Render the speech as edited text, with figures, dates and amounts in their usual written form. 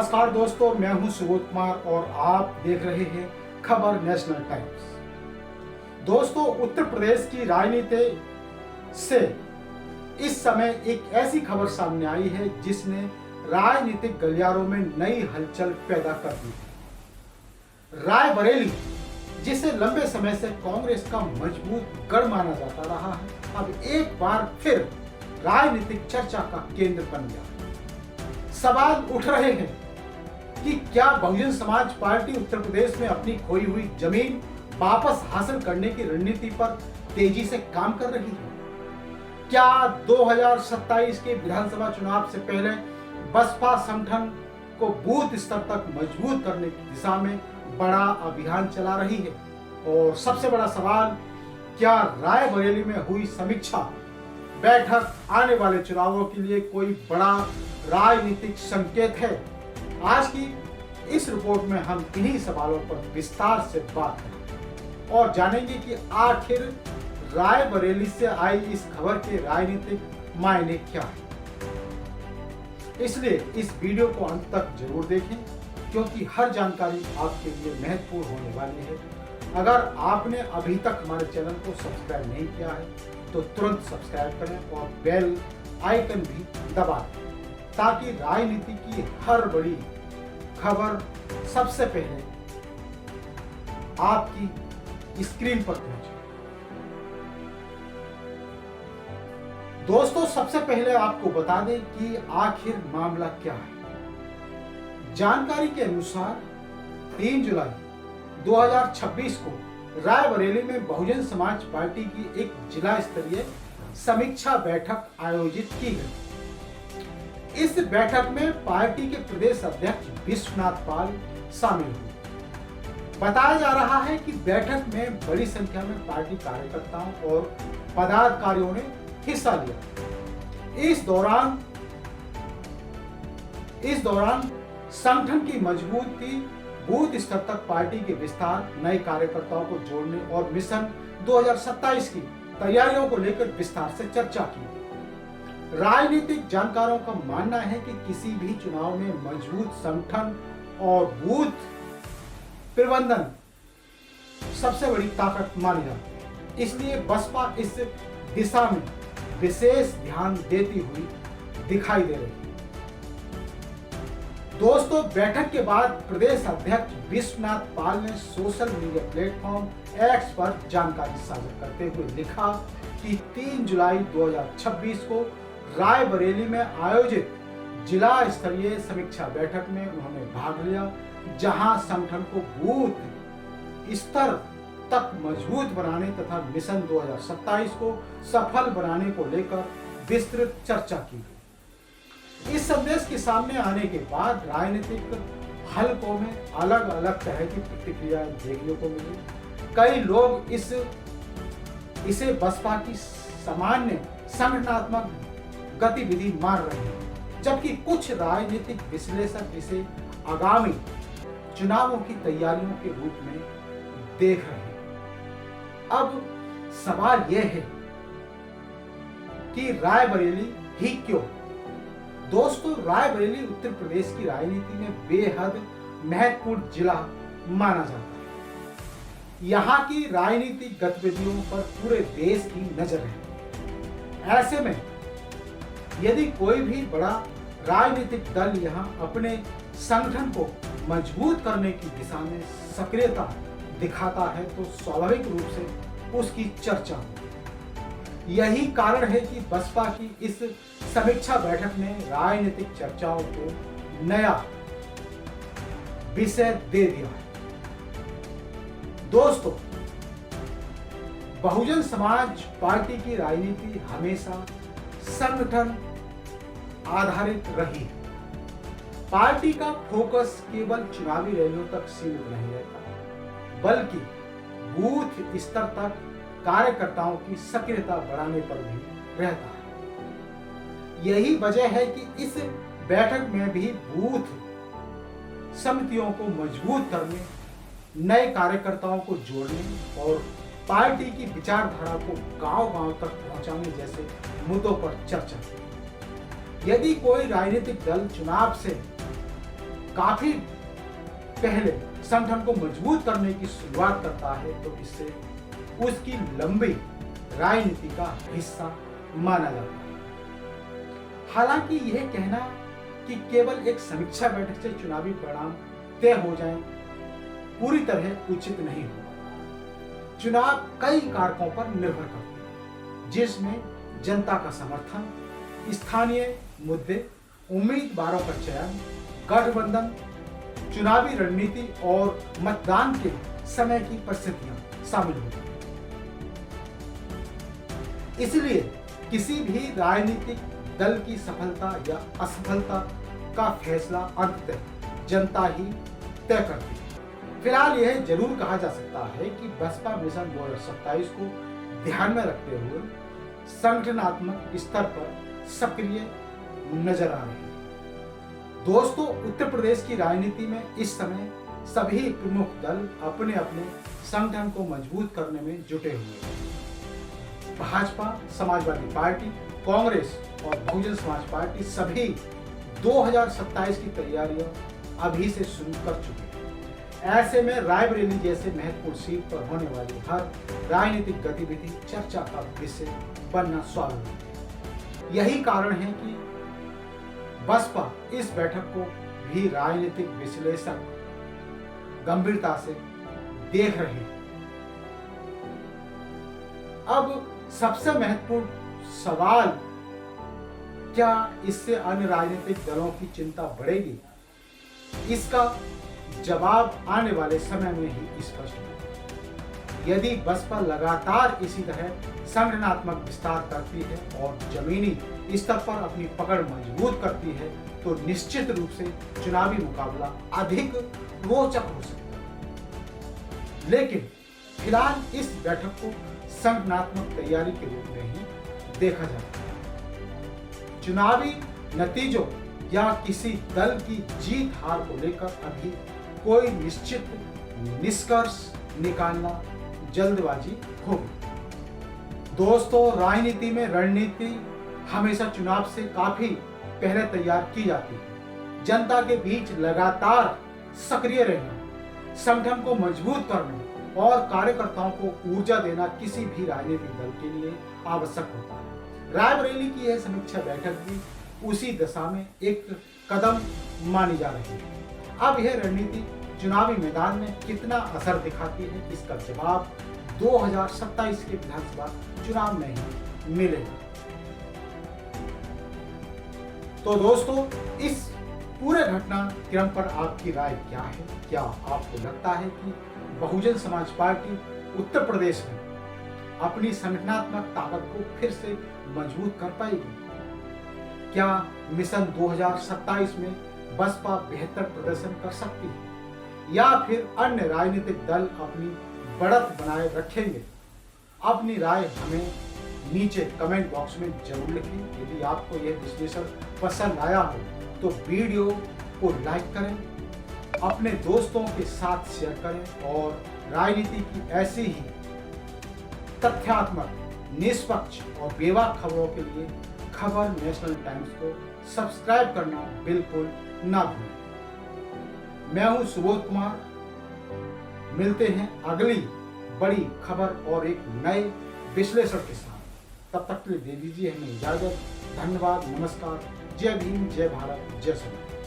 नमस्कार दोस्तों, मैं हूं सुबोध कुमार और आप देख रहे हैं खबर नेशनल टाइम्स। दोस्तों, उत्तर प्रदेश की राजनीति से इस समय एक ऐसी खबर सामने आई है जिसने राजनीतिक गलियारों में नई हलचल पैदा कर दी है। रायबरेली, जिसे लंबे समय से कांग्रेस का मजबूत गढ़ माना जाता रहा है, अब एक बार फिर राजनीतिक चर्चा का केंद्र बन गया। सवाल उठ रहे हैं कि क्या बहुजन समाज पार्टी उत्तर प्रदेश में अपनी खोई हुई जमीन वापस हासिल करने की रणनीति पर तेजी से काम कर रही है? क्या 2027 के विधानसभा चुनाव से पहले बसपा संगठन को बूथ स्तर तक मजबूत करने की दिशा में बड़ा अभियान चला रही है? और सबसे बड़ा सवाल, क्या रायबरेली में हुई समीक्षा बैठक आने वाले चुनावों के लिए कोई बड़ा राजनीतिक संकेत है? आज की इस रिपोर्ट में हम इन्हीं सवालों पर विस्तार से बात करेंगे और जानेंगे कि आखिर रायबरेली से आई इस खबर के राजनीतिक मायने क्या है। इसलिए इस वीडियो को अंत तक जरूर देखें, क्योंकि हर जानकारी आपके लिए महत्वपूर्ण होने वाली है। अगर आपने अभी तक हमारे चैनल को सब्सक्राइब नहीं किया है तो तुरंत सब्सक्राइब करें और बेल आइकन भी दबा दें, ताकि राजनीति की हर बड़ी खबर सबसे पहले आपकी स्क्रीन पर पहुंचे। दोस्तों, सबसे पहले आपको बता दें कि आखिर मामला क्या है। जानकारी के अनुसार 3 जुलाई 2026 को रायबरेली में बहुजन समाज पार्टी की एक जिला स्तरीय समीक्षा बैठक आयोजित की गई। इस बैठक में पार्टी के प्रदेश अध्यक्ष विश्वनाथ पाल शामिल हुए। बताया जा रहा है कि बैठक में बड़ी संख्या में पार्टी कार्यकर्ताओं और पदाधिकारियों ने हिस्सा लिया। इस दौरान संगठन की मजबूती, बूथ स्तर तक पार्टी के विस्तार, नए कार्यकर्ताओं को जोड़ने और मिशन 2027 की तैयारियों को लेकर विस्तार से चर्चा की। राजनीतिक जानकारों का मानना है कि किसी भी चुनाव में मजबूत संगठन और बूथ प्रबंधन सबसे बड़ी ताकत मानी जाती है। इसलिए बसपा इस दिशा में विशेष ध्यान देती हुई दिखाई दे रही है। दोस्तों, बैठक के बाद प्रदेश अध्यक्ष विश्वनाथ पाल ने सोशल मीडिया प्लेटफॉर्म एक्स पर जानकारी साझा करते हुए लिखा कि 3 जुलाई 2026 को रायबरेली में आयोजित जिला स्तरीय समीक्षा बैठक में उन्होंने भाग लिया, जहां संगठन को बूथ स्तर तक मजबूत बनाने तथा मिशन 2027 को सफल बनाने को लेकर विस्तृत चर्चा की गई। इस संदेश के सामने आने के बाद राजनीतिक हलकों में अलग अलग तरह की प्रतिक्रिया देखने को मिली। कई लोग इसे बसपा की सामान्य संगठनात्मक गतिविधि मान रहे हैं, जबकि कुछ राजनीतिक विश्लेषक इसे आगामी चुनावों की तैयारियों के रूप में देख रहे हैं। अब सवाल यह है कि रायबरेली ही क्यों? दोस्तों, रायबरेली उत्तर प्रदेश की राजनीति में बेहद महत्वपूर्ण जिला माना जाता है। यहाँ की राजनीतिक गतिविधियों पर पूरे देश की नजर है। ऐसे में यदि कोई भी बड़ा राजनीतिक दल यहाँ अपने संगठन को मजबूत करने की दिशा में सक्रियता दिखाता है तो स्वाभाविक रूप से उसकी चर्चा होगी। यही कारण है कि बसपा की इस समीक्षा बैठक ने राजनीतिक चर्चाओं को नया विषय दे दिया है। दोस्तों, बहुजन समाज पार्टी की राजनीति हमेशा संगठन आधारित रही है। पार्टी का फोकस केवल चुनावी रैलियों तक सीमित नहीं रहता, बल्कि बूथ स्तर तक कार्यकर्ताओं की सक्रियता बढ़ाने पर भी रहता है। यही वजह है कि इस बैठक में भी बूथ समितियों को मजबूत करने, नए कार्यकर्ताओं को जोड़ने और पार्टी की विचारधारा को गांव-गांव तक पहुंचाने जैसे मुद्दों पर चर्चा की। यदि कोई राजनीतिक दल चुनाव से काफी पहले संगठन को मजबूत करने की शुरुआत करता है तो इससे उसकी लंबी राजनीति का हिस्सा माना जाता है। हालांकि यह कहना कि केवल एक समीक्षा बैठक से चुनावी परिणाम तय हो जाए पूरी तरह उचित नहीं होगा। चुनाव कई कारकों पर निर्भर करते हैं, जिसमें जनता का समर्थन, स्थानीय मुद्दे, उम्मीदवारों का चयन, गठबंधन, चुनावी रणनीति और मतदान के समय की परिस्थितियां शामिल होती हैं। इसलिए किसी भी राजनीतिक दल की सफलता या असफलता का फैसला अंततः जनता ही तय करती है। फिलहाल यह जरूर कहा जा सकता है कि बसपा मिशन 2027 को ध्यान में रखते हुए संगठनात्मक स्तर पर सक्रिय नजर आ रही है। दोस्तों, उत्तर प्रदेश की राजनीति में इस समय सभी प्रमुख दल अपने अपने संगठन को मजबूत करने में जुटे हुए हैं। भाजपा, समाजवादी पार्टी, कांग्रेस और बहुजन समाज पार्टी सभी 2027 की तैयारियां अभी से शुरू कर चुके हैं। ऐसे में रायबरेली जैसे महत्वपूर्ण सीट पर होने वाली हर राजनीतिक गतिविधि चर्चा का विषय बनना स्वाभाविक है। यही कारण है कि बसपा इस बैठक को भी राजनीतिक विश्लेषक गंभीरता से देख रहे हैं। अब सबसे महत्वपूर्ण सवाल, क्या इससे अन्य राजनीतिक दलों की चिंता बढ़ेगी? इसका जवाब आने वाले समय में ही स्पष्ट होगा। यदि बसपा लगातार इसी तरह संगठनात्मक विस्तार करती है और जमीनी स्तर पर अपनी पकड़ मजबूत करती है तो निश्चित रूप से चुनावी मुकाबला अधिक रोचक हो सकता है। लेकिन फिलहाल इस बैठक को संगठनात्मक तैयारी के रूप में ही देखा जाता है। चुनावी नतीजों या किसी दल की जीत हार को लेकर अभी कोई निश्चित निष्कर्ष निकालना जल्दबाजी होगी। दोस्तों, राजनीति में रणनीति हमेशा चुनाव से काफी पहले तैयार की जाती है। जनता के बीच लगातार सक्रिय रहना, संगठन को मजबूत करना और कार्यकर्ताओं को ऊर्जा देना किसी भी राजनीतिक दल के लिए आवश्यक होता है। रायबरेली की यह समीक्षा बैठक भी उसी दिशा में एक कदम मानी जा रही है। अब यह रणनीति चुनावी मैदान में कितना असर दिखाती है, इसका जवाब 2027 के विधानसभा चुनाव में ही मिलेगा। तो दोस्तों, इस पूरे घटनाक्रम पर आपकी राय क्या है? क्या आपको लगता है कि बहुजन समाज पार्टी उत्तर प्रदेश में अपनी संगठनात्मक ताकत को फिर से मजबूत कर पाएगी? क्या मिशन 2027 में बसपा बेहतर प्रदर्शन कर सकती है या फिर अन्य राजनीतिक दल अपनी बढ़त बनाए रखेंगे? अपनी राय हमें नीचे कमेंट बॉक्स में जरूर लिखें। यदि आपको यह विश्लेषण पसंद आया हो तो वीडियो को लाइक करें, अपने दोस्तों के साथ शेयर करें और राजनीति की ऐसी ही तथ्यात्मक, निष्पक्ष और बेबाक खबरों के लिए खबर नेशनल टाइम्स को सब्सक्राइब करना बिल्कुल ना भूलें। मैं हूं सुबोध कुमार। मिलते हैं अगली बड़ी खबर और एक नए विश्लेषण के साथ। तब तक के लिए दे दीजिए हमें इजाजत। धन्यवाद, नमस्कार, जय भीम, जय भारत, जय संविधान।